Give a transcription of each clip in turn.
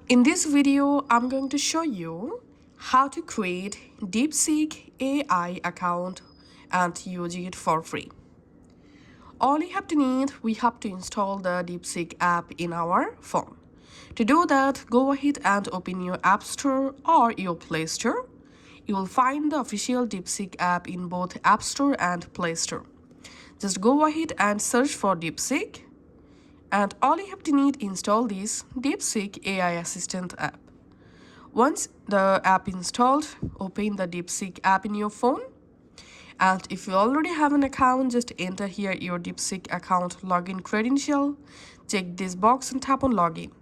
In this video, I'm going to show you how to create DeepSeek AI account and use it for free. All you have to need, we have to install the DeepSeek app in our phone. To do that, go ahead and open your App Store or your Play Store. You will find the official DeepSeek app in both App Store and Play Store. Just go ahead and search for DeepSeek. And all you have to need install this DeepSeek AI Assistant app. Once the app installed, open the DeepSeek app in your phone. And if you already have an account, just enter here your DeepSeek account login credential. Check this box and tap on login.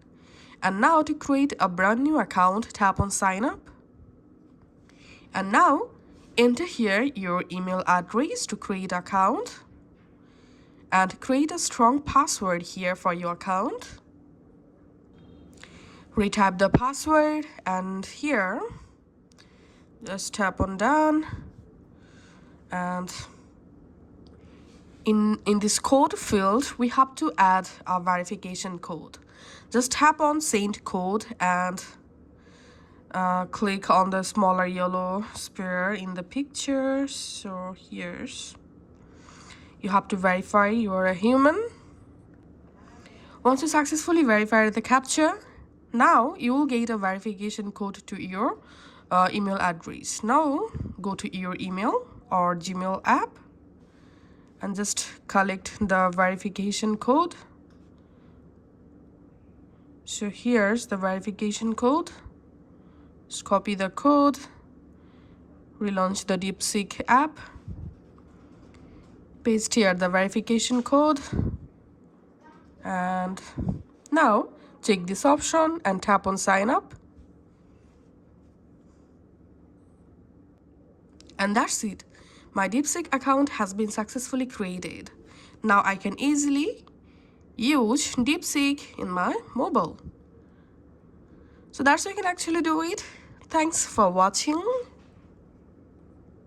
And now to create a brand new account, tap on sign up. And now enter here your email address to create account. And create a strong password here for your account. Retype the password and here just tap on done, and in this code field we have to add a verification code. Just tap on send code and click on the smaller yellow square in the picture. So here's you have to verify you're a human. Once you successfully verify the captcha, now you will get a verification code to your email address. Now go to your email or Gmail app and just collect the verification code. So here's the verification code. Just copy the code, relaunch the DeepSeek app. Paste here the verification code, and now check this option and tap on sign up. And that's it. My DeepSeek account has been successfully created. Now I can easily use DeepSeek in my mobile. So that's how you can actually do it. Thanks for watching.